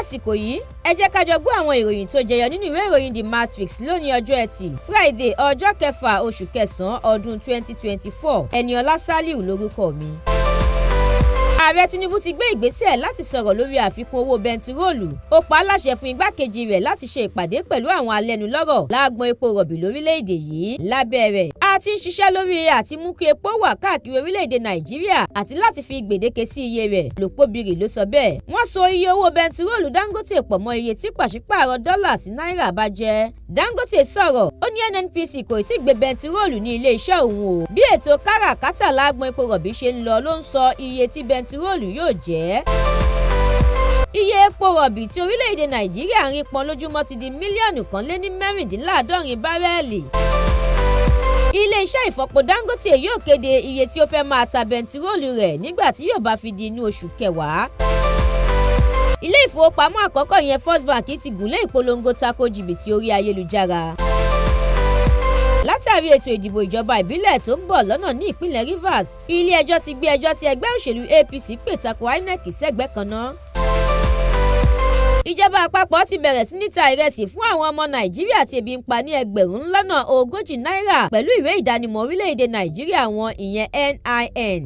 àsìkò yìí ẹ jẹ́ ká jọ gbọ́ àwọn ìròyìn tó jẹyọ nínú ìwé ìròyìn The Matrix lónìí ọjọ́ Ẹtì Friday ọjọ́ kẹfà oṣù kẹsàn-án ọdún 2024 Ẹniọlá Sálíù lórúkọ mi. Ààrẹ Tinubu ti gbé ìgbésẹ̀ láti sọ̀rọ̀ lórí àfikún owó bẹntiróòlù. Ó pa á láṣẹ fún igbákejì rẹ̀ láti ṣe ìpàdé pẹ̀lú àwọn alẹ́nulọ́rọ̀ lágbọn epo rọ̀bì lórílẹ̀‐èdè yìí. Lábẹ́ rẹ̀, a ti ń ṣiṣẹ́ lórí àti mú kí epo wà káàkiri orílẹ̀‐èdè Nàìjíríà àti láti fi gbèdéke sí iye rẹ̀. Lòpóbìrì ló sọ bẹ́ẹ̀. Wọ́n so iye owó bẹntiróòlù Dangote pọ̀ mọ́ iye tí pàṣípààrọ̀ dọ́là sí náírà bá jẹ́. Dangote sọ̀rọ̀, ó ní NNPC kò tí ì gbé bẹntiróòlù ní ilé-iṣẹ́ òun o. Bí ètò káràkátà lágbọn epo rọ̀bì ṣe ń lọ ló ń sọ iye tí bẹntiróòlù yóò jẹ́. Iye epo rọ̀bì tí orílẹ̀-èdè Nàìjíríà ń rí pọn lójúmọ́ ti di mílíọ̀nù kan lé ní mẹ́rìndínláàádọ́rin bárẹ́ẹ̀lì. Ilé-iṣẹ́ ìfọpo Dangote yóò kéde iye tí ó fẹ́ máa ta bẹntiróòlù rẹ̀ nígbà tí yóò bá fi di inú oṣù kẹwàá. Ilé ìfowópamọ́ àkọ́kọ́ yẹn First Bank ti gùnlé ìpolongo tako jìbìtì orí ayélujára. Látàrí ètò ìdìbò ìjọba ìbílẹ̀ tó ń bọ̀ lọ́nà ní ìpínlẹ̀ Rivers, ilé-ẹjọ́ ti gbé ẹjọ́ tí ẹgbẹ́ òṣèlú APC pè tako INEC sẹ́gbẹ́ kan náà. Ìjọba àpapọ̀ ti bẹ̀rẹ̀ sí ní ta ìrẹsì fún àwọn ọmọ Nàìjíríà tí ebi ń pa ní ẹgbẹ̀rún lọ́nà 40 náírà pẹ̀lú ìwé ìdánimọ̀ orílẹ̀-èdè Nàìjíríà wọn ìyẹn NIN.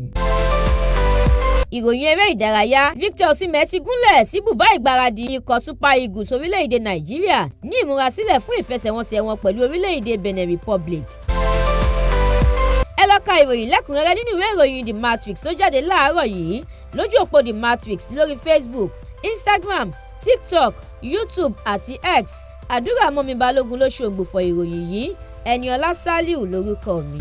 Ìròyìn eré ìdárayá, Victor Osimhen ti gúnlẹ̀ sí bùbá ìgbáradì ikọ̀ Super Eagles orílẹ̀-èdè Nàìjíríà ní ìmúrasílẹ̀ fún ìfẹsẹ̀wọnsẹ̀ wọn pẹ̀lú orílẹ̀-èdè Benin Republic. Ẹ lọ ka ìròyìn lẹ́kùnrẹ́rẹ́ nínú ìwé ìròyìn The Matrix tó jáde láàárọ̀ yìí lójú òpó The Matrix lórí Facebook, Instagram, TikTok, YouTube àti X. Àdúrà mọ́mi Balógun ló ṣe ògbùfọ̀ ìròyìn yìí. Ẹniọlá Sálíù lórúkọ mi.